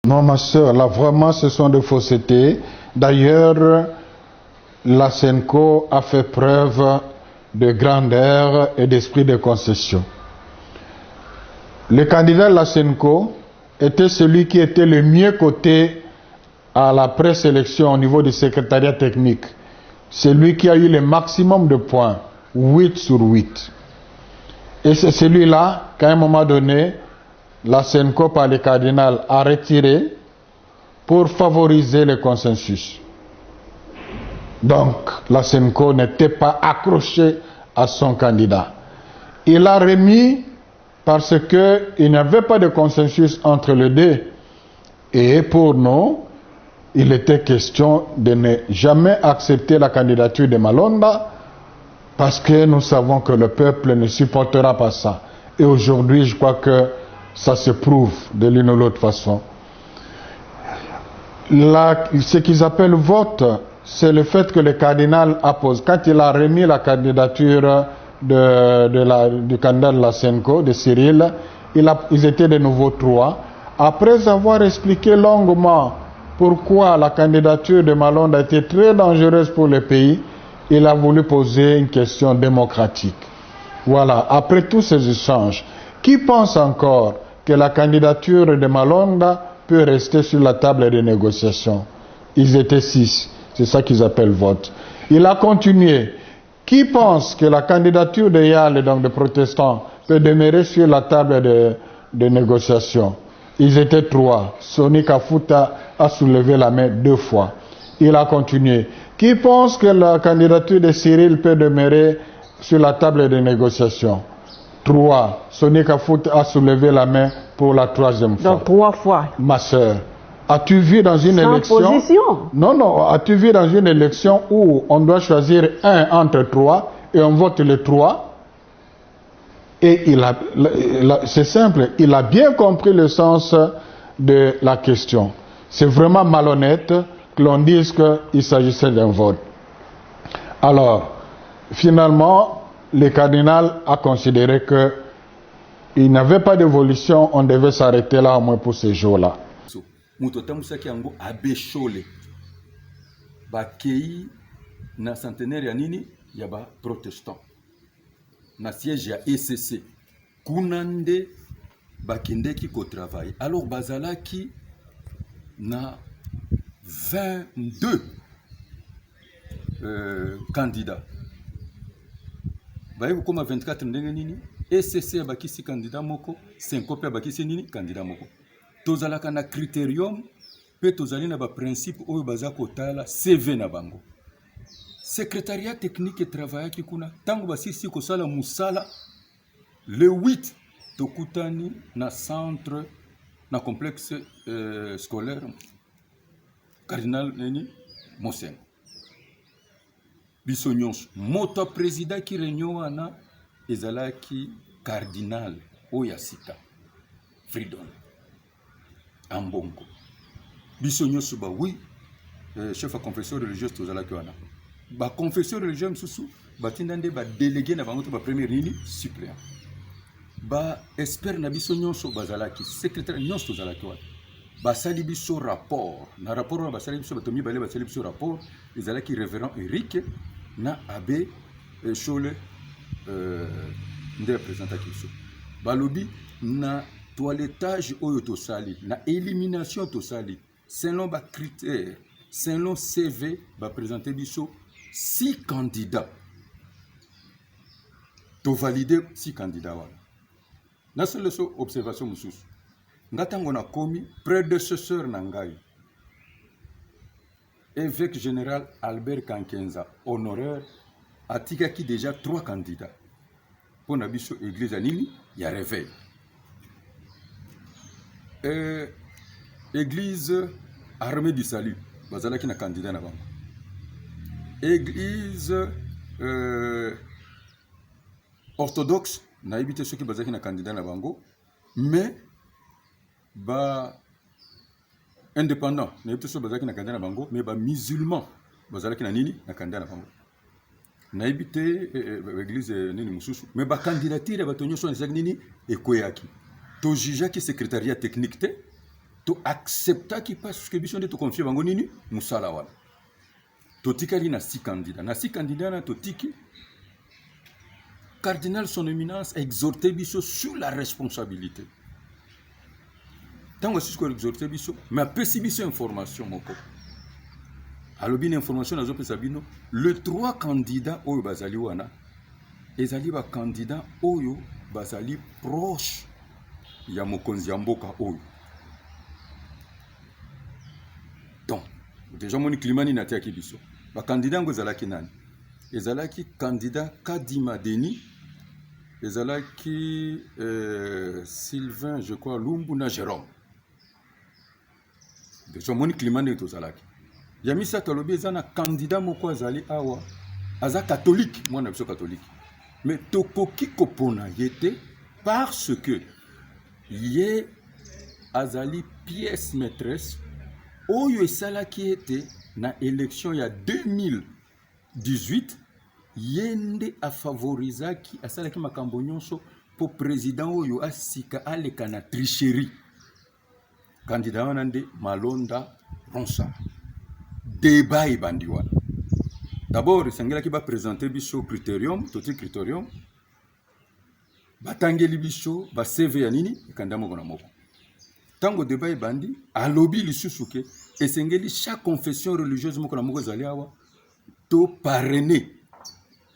Non, ma soeur, là vraiment ce sont des faussetés. D'ailleurs, la SENCO a fait preuve de grandeur et d'esprit de concession. Le candidat de la SENCO était celui qui était le mieux coté à la présélection au niveau du secrétariat technique. C'est lui qui a eu le maximum de points, 8 sur 8. Et c'est celui-là qu'à un moment donné, la SENCO par le cardinal a retiré pour favoriser le consensus. Donc, la SENCO n'était pas accrochée à son candidat. Il l'a remis parce qu'il n'y avait pas de consensus entre les deux. Et pour nous, il était question de ne jamais accepter la candidature de Malonda parce que nous savons que le peuple ne supportera pas ça. Et aujourd'hui, je crois que ça se prouve de l'une ou l'autre façon. Ce qu'ils appellent vote, c'est le fait que le cardinal appose. Quand il a remis la candidature du candidat de la SENCO, de Cyril, ils étaient de nouveau 3. Après avoir expliqué longuement pourquoi la candidature de Malonde a été très dangereuse pour le pays, il a voulu poser une question démocratique. Voilà, après tous ces échanges, qui pense encore que la candidature de Malonda peut rester sur la table de négociation? Ils étaient 6, c'est ça qu'ils appellent vote. Il a continué. Qui pense que la candidature de Yale, donc des protestants, peut demeurer sur la table de négociation? Ils étaient 3. Sonny Kafuta a soulevé la main 2 fois. Il a continué. Qui pense que la candidature de Cyril peut demeurer sur la table de négociation? 3. Sonny Kafuta a soulevé la main pour la 3e fois. Donc 3 fois. Ma soeur, as-tu vu dans une Sans élection... position. Non, as-tu vu dans une élection où on doit choisir un entre 3 et on vote les 3? Et c'est simple, il a bien compris le sens de la question. C'est vraiment malhonnête que l'on dise qu'il s'agissait d'un vote. Alors, finalement, le cardinal a considéré qu'il n'y avait pas d'évolution, on devait s'arrêter là au moins pour ce jour-là. Na centenaire ya nini ya ba protestant na siège ya ECC kunande bakendeki ko travail alors bazalaki na 22 candidats baye koma 24 ndenge nini ECC bakisi candidat moko 5 pe bakisi nini candidat moko tozalaka na critérium pe tozali na ba principe oyo baza kotala CV na bango. Secrétariat technique et travail qui kuna tango basisi ko sala musala le 8 tokutani na centre na complexe scolaire cardinal neni Mosen bisonyos moto président qui réunion wana ezalaki cardinal oyasika Freedom Ambongo bisonyos ba oui chef à confession religieuse tozalaki wana ba confession religieuse susu batindande ba délégué na bango to ba premier nini suppléant ba expert na biso nyonso bazalaki secrétaire nyonso tozalaki wana basali biso rapport na rapport wana basali biso batomi bale basali biso rapport ezalaki révérend Eric na abbé Chole nde représentaki biso balobi na toilettage oyo tosali na élimination tosali selon ba critères selon CV ba présenter biso 6 candidats. To valider 6 candidats. Na seule observation mususu. Ngatango na komi prédécesseur nangai. Évêque général Albert Kankenza, honoraire, atikaki déjà 3 candidats. Pour nabiso église anini, il y a réveil. Église armée du salut, bazalaki na candidat na bango. Église orthodoxe na évité ceux qui bazaki na candidat na bango, mais ba indépendant na évité ceux bazaki na candidat na bango, mais ba musulman bazalaki na nini na candidat na bango. Na évité église nini mususu, mais ba candidature ba tonyo so nini ekoyaki. To jugea ki secrétariat technique te to acceptaki parce que biso nde to confie bango nini musala wana totikali na 6 candidats na 6 candidats na totiki cardinal son éminence a exhorté biso sur la responsabilité tango siko exhorté biso mais apesi biso information moko alobi na information azopesa bino le 3 candidats oyo bazali wana ezali ba candidat oyo bazali proche ya mokonzi ya mboka oyo donc déjà moni klimani na tiaki biso ba candidat ngo ezalaki nani ezalaki candidat Kadima Denis ezalaki Sylvain je crois Lumbu na Jérôme déjà moni klimani tozalaki ya misato alobi eza na candidat moko azali awa aza catholique mwana biso catholique mais tokoki kopona yete parce que ye azali pièce maîtresse oyo esalaki ete na élection ya 2018 yende afavorizaki asalaki makambo nyonso po président oyo asika aleka na tricherie candidat wana nde Malonda Ronsard débat ebandi wana d'abord esengelaki baprésente biso critérium toti critérium batangeli biso ba CV ya nini ekanda moko na moko tango débat ebandi alobi lisusu ke esengeli chaque confession religieuse moko na moko ezali awa to parrainer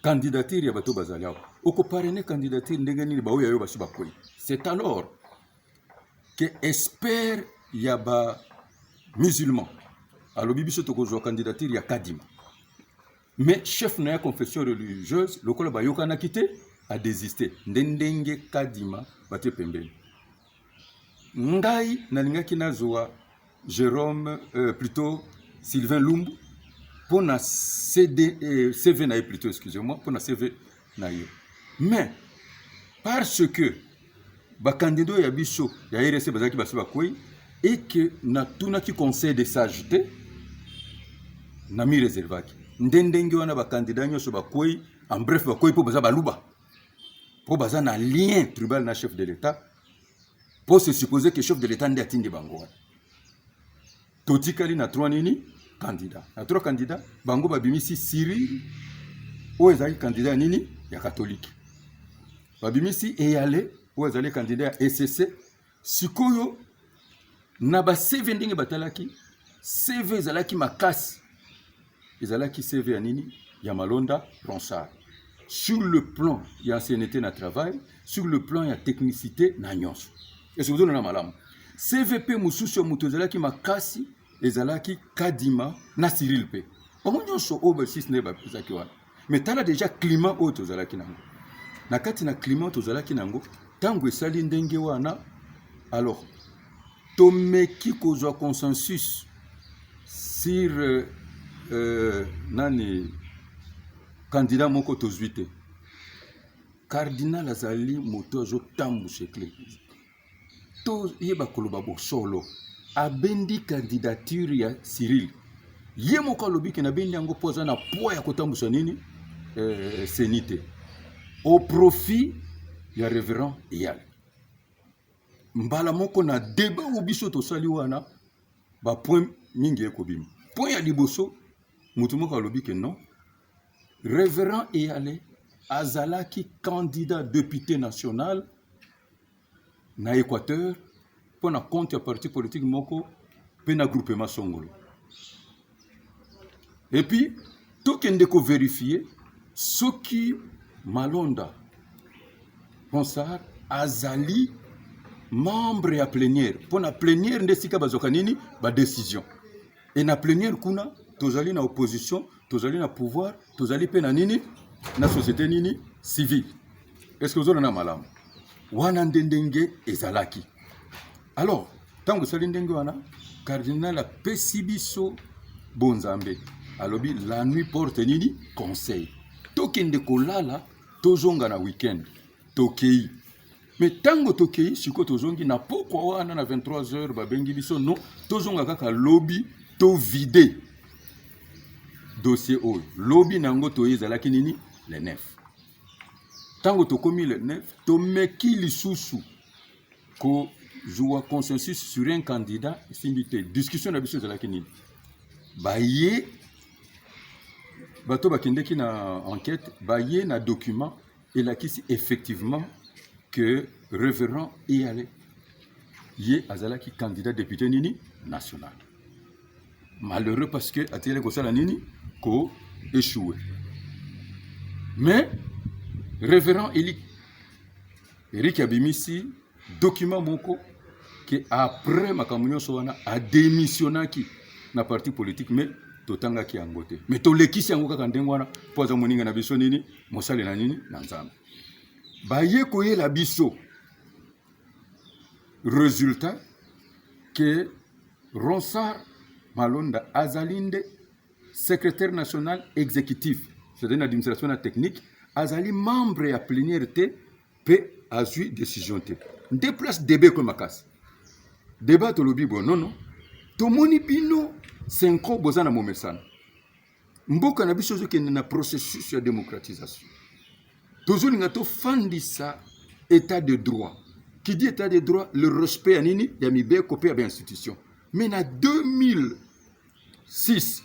candidature ya bato bazali awa oko parrainer candidature ndenge nini baoyo yo baso bakoyi c'est alors que espère ya ba musulman alobi biso tokozwa candidature ya Kadima mais chef na ya confession religieuse lokola bayokanaki te a désisté ndenge Kadima batie pembeni ngai nalingaki nazwa Jérôme plutôt Sylvain Lumbu pour na CV na plutôt excusez-moi pour na CV na yo mais parce que ba candidat ya biso ya RC bazaki baso bakoyi et que na tunaki conseil de sageté na mi réservaki ndenge wana ba candidat nyonso bakoyi en bref bakoyi po baza baluba po baza na lien tribal na chef de l'État pour se supposer que chef de l'État nde atindi bango wana totikali na 3 nini candidat na 3 candidat bango babimisi Cyril oyo ezali candidat nini ya catholique babimisi Eyale oyo ezali candidat ya ECC sikoyo na ba CV ndenge batalaki CV ezalaki makasi ezalaki CV ya nini ya Malonda Ronsard sur le plan ya ancienneté na travail sur le plan ya technicité na nyonso et surtout na malamu CVP mususu muto ezalaki makasi ezalaki Kadima na Cyril pe bango nyonso oyo sis ne bapesaki wana mais tala déjà climat oyo tozalaki nango na kati na climat tozalaki nango tango esali ndenge wana alors tomeki kozwa consensus sur nani candidat moko tozwi te cardinal azali moto azotambusa église to yeba koloba bosolo abendi candidature ya Cyril ye moko alobi ke na bendi yango po aza na poids ya kotambusa nini senite au profit ya révérend Eyale mbala moko na débat o biso tosali wana ba point mingi ekobima point ya liboso mutu moko alobi ke non révérend Eyale azalaki candidat député national na Équateur pour na compte ya parti politique moko pe na groupement Songolo et puis tokende ko vérifier soki Malonda Ronsard azali membre ya plénière pour na plénière nde sika bazoka nini ba décision et na plénière kuna tozali na opposition tozali na pouvoir tozali pe na nini na société nini civile est-ce que vous avez malamu wana ndenge ezalaki alors tango sali ndenge wana cardinal a pesibiso bonzambe alobi la nuit porte nini conseil tokende kolala tozonga na weekend tokei mais tango tokei siko tozongi na pokwa wana na 23h babengi biso non tozonga kaka lobby to vide dossier oyo lobby nango toyezalaki nini le 9 tango tokomi le 9 tomeki lisusu ko joua consensus sur un candidat, c'est discussion d'habitude de la Kini. Baye, bato bakende qui na enquête, baye na document, et là qui c'est effectivement que révérend y allait. Yé azalaki candidat député nini national. Malheureux parce que atelier kosala nini ko échoué. Mais révérend Eric Abimisi document moko que après makamunyo sowana a démissionné qui na parti politique mais totanga ki angote. Mais to lekisi yango kaka ndengwana poza moninga na biso nini mosale na nini na nzambe. Baye koye la biso. Résultat que Ronsard Malonda Azalinde, secrétaire national exécutif, c'est-à-dire l'administration technique, Azali membre à plénière P a eu décision T. Déplace débat comme ma casse. Débat au lobby, bon, non. Tomoni bino, 5 ans, bozana momesan. Mboka na biso qui na processus de démocratisation. Toujours l'ingato fandisa état de droit. Qui dit état de droit, le respect à nini, il y a mis bien copié à l'institution. Mais en 2006,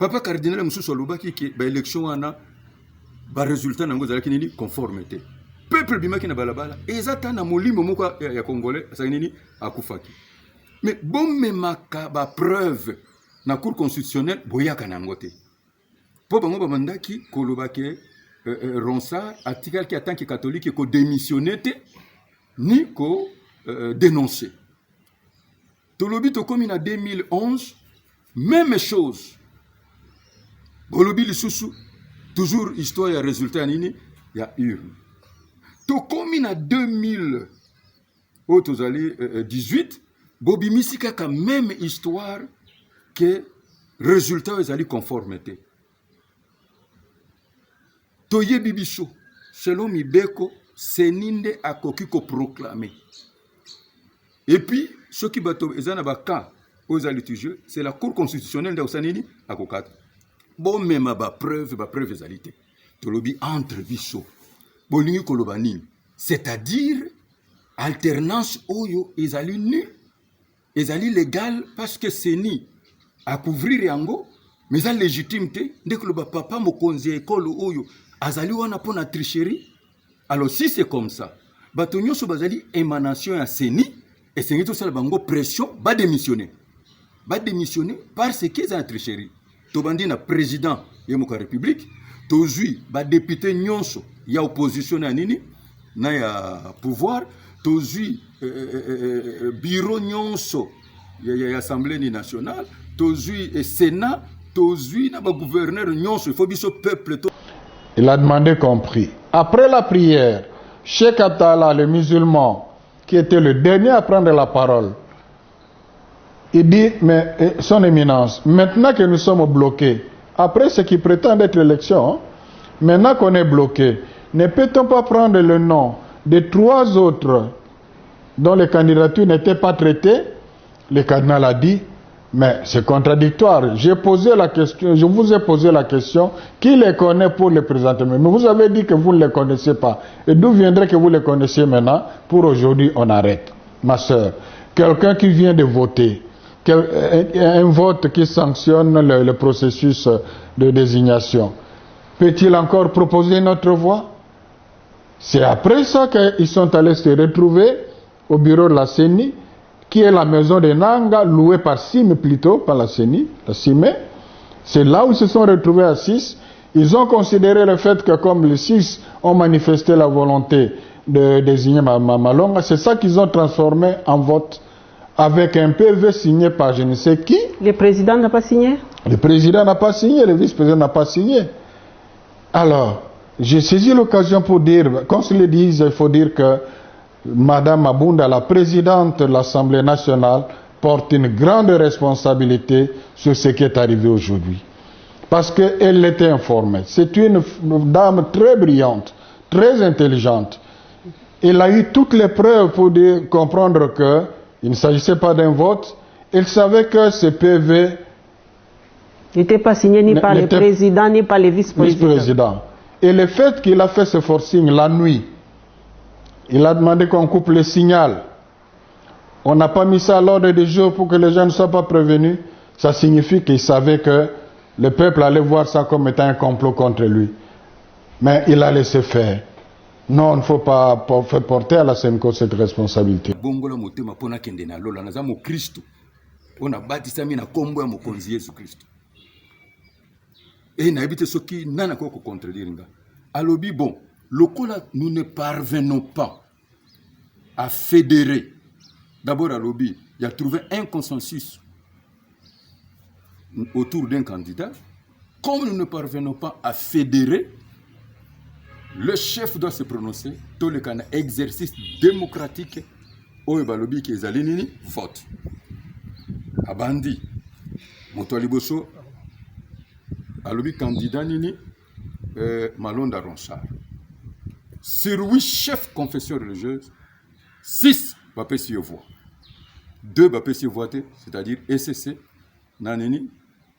Papa Cardinal Moussou Soluba qui est l'élection a résultat dans la conformité. Peuple bima qui na balabala, et ça na molimo moko ya congolais, ça nini akufaki. Mais bon memaka ba preuve na cour constitutionnelle boyaka nangote. Po bango ba mandaki koloba ke Ronsard article qui attend que catholique ko démissionner ni ko dénoncer. Tolobi to comme en 2011, même chose. Bolobi lisusu, toujours histoire et résultat nini, il y a urne. To comme en 2018, Bobi Misika ka même histoire que résultat ils allaient conformité. Toye bibiso, selon Mibeko, Seninde a kokiko proclamé. Et puis, ce qui bateau, aux alitudes, c'est la Cour constitutionnelle d'Osanini à Kokat. Bon, même ma preuve égalité. Tolobi entre biso. Bolingi kolobanin. C'est-à-dire, alternance oyo, ezali nu, ezali légal, parce que c'est ni à couvrir yango, mais ça légitimité, dès que le papa mokonzi école oyo, azali wana pona tricherie. Alors si c'est comme ça, batonyo so bazali émanation à Seni et c'est tout ça bango pression ba démissionner. Ba démissionner parce que ça tricherie. To bandi na président yemoka république, to zui ba député nyonso ya opposition na nini na ya pouvoir, to zui bureau nyonso ya assemblée nationale, to zui sénat, to zui na ba gouverneur nyonso, il faut biso peuple to. Il a demandé qu'on prie. Après la prière, Cheikh Abdallah, le musulman, qui était le dernier à prendre la parole, il dit, mais son éminence, maintenant que nous sommes bloqués, après ce qui prétend être l'élection, maintenant qu'on est bloqué, ne peut-on pas prendre le nom de 3 autres dont les candidatures n'étaient pas traitées? Le cardinal a dit, mais c'est contradictoire. J'ai posé la question, je vous ai posé la question, qui les connaît pour les présenter? Mais vous avez dit que vous ne les connaissez pas. Et d'où viendrait que vous les connaissiez maintenant? Pour aujourd'hui, on arrête. Ma soeur, quelqu'un qui vient de voter, un vote qui sanctionne le processus de désignation, peut-il encore proposer notre voix? C'est après ça qu'ils sont allés se retrouver au bureau de la CENI, qui est la maison de Nanga, louée par Sime plutôt, par la CENI, la Sime. C'est là où ils se sont retrouvés à 6. Ils ont considéré le fait que comme les 6 ont manifesté la volonté de désigner Malonga, c'est ça qu'ils ont transformé en vote avec un PV signé par je ne sais qui. Le président n'a pas signé? Le président n'a pas signé, le vice-président n'a pas signé. Alors, j'ai saisi l'occasion pour dire, comme se le disent, il faut dire que Madame Mabunda, la présidente de l'Assemblée nationale, porte une grande responsabilité sur ce qui est arrivé aujourd'hui. Parce qu'elle était informée. C'est une dame très brillante, très intelligente. Elle a eu toutes les preuves pour comprendre qu'il ne s'agissait pas d'un vote. Elle savait que ce PV n'était pas signé ni par le président, ni par le vice-président. Et le fait qu'il a fait ce forcing la nuit, il a demandé qu'on coupe le signal. On n'a pas mis ça à l'ordre du jour pour que les gens ne soient pas prévenus. Ça signifie qu'ils savaient que le peuple allait voir ça comme étant un complot contre lui. Mais il a laissé faire. Non, il ne faut pas faire porter à la SENCO cette responsabilité. Bongola motema pona kende na lola naza mo Kristo. On a baptisé na kombo ya mokonzi Yesu Kristo. Et na habite soki nana ko contredire nga. Alobi bon, lokola nous ne parvenons pas à fédérer. D'abord alobi, il a trouvé un consensus autour d'un candidat. Comme nous ne parvenons pas à fédérer, le chef doit se prononcer. Tout le cas exercice démocratique. Oyo balobi ki ezali nini vote. Abandi. Moto liboso. Alobi candidat nini Malonda Ronchard. Sur 8 chefs confessions religieuses, 6 bapé si voix. 2 bapé si voix, c'est-à-dire ECC, na nini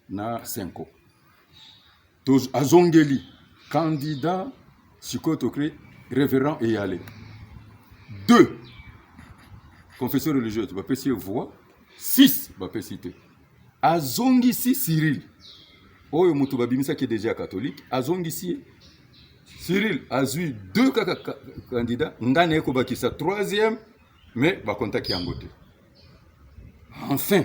na SENCO. Tous azongeli candidat Sikotokre, révérend et allé. 2 confessions religieuses, bapé si voix. 6 bapé cité. Azongisi Cyril. Oyo mutu babimisa qui est déjà catholique. Azongisi Cyril a eu 2 candidats. Ngane ko bakisa 3e, mais ba contact yangote. Enfin,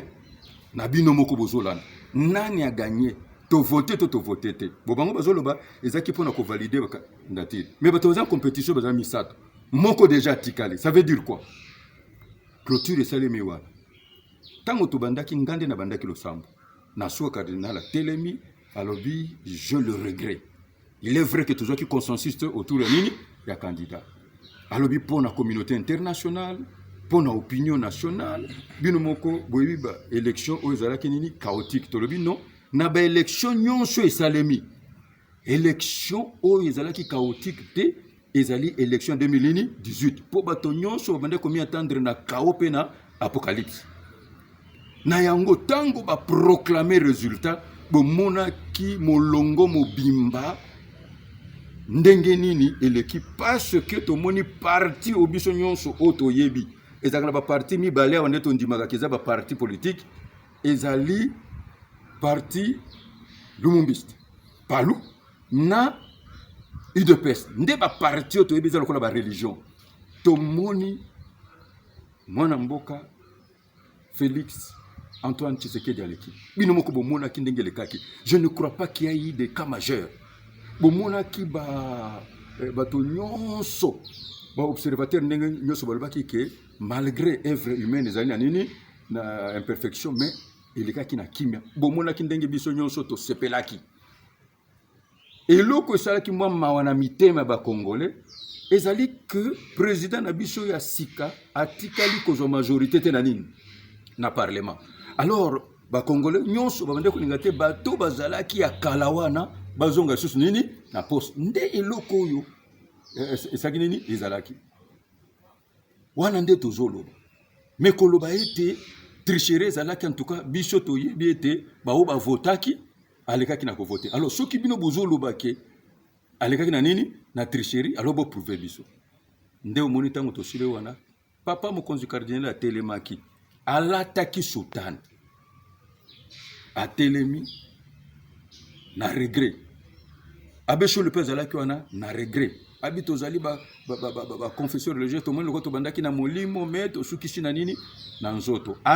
nabino moko bozolana. Nani a gagné? To voter, to voter. Bobango bazoloba, ezaki pona ko valider candidature. Mais bato en compétition baza misato. Moko déjà tikale. Ça veut dire quoi? Clôture esalemi wana. Tango to bandaki ngande na bandaki losambo. Na so cardinal a telemi, alobi je le regrette. Il est vrai que toujours qui consensus autour de nini ya candidat. Alobi pour la communauté internationale, pour la opinion nationale, bino moko boyiba élection aux ezalaki nini chaotique. Tolobi non. Na ba élection nyonso esalemi. Élection o ezalaki chaotique te ezali élection 2018. Po bato nyonso bande komi attendre na chaos pe na apocalypse. Na yango tango ba proclamer résultat bo mona ki molongo mobimba ndenge nini eleki parce que to moni parti obiso nyonso oto yebi ezakala ba parti mi balé on eto ndimaka keza ba parti politique ezali parti lumumbiste palu na UDPS nde ba parti oto yebi ezalo kola ba religion to moni mwana mboka Félix Antoine Tshisekedi Aleki. Je ne crois pas qu'il y ait eu des cas majeurs. Bomona ki ba bato nyonso ba observateur ndenge nyonso balobaki ke malgré œuvre humaine ezali na nini na imperfection mais elekaki na kimia. Bomona ki ndenge biso nyonso to sepelaki. Eloko esalaki mwa mawana mitema ba congolais ezali que président na biso ya sika atikali kozwa majorité te na nini na parlement. Alors ba congolais nyonso ba bande ko lingate bato bazalaki ya kalawana bazonga susu nini na poste nde eloko oyo esaki nini ezalaki wana nde tozoloba mais koloba ete tricherie ezalaki en tout cas biso toyebi ete bao bavotaki alekaki na kovote. Alors soki bino bozoloba ke alekaki na nini na tricherie alors bo prouver biso nde omoni tango tosile wana papa mokonzi cardinal a telemaki alataki sultan a telemi na regret abeso le pèse alaki wana na regret abito zali ba confession religieuse to moni loko to bandaki na molimo mais to sukisi na nini na nzoto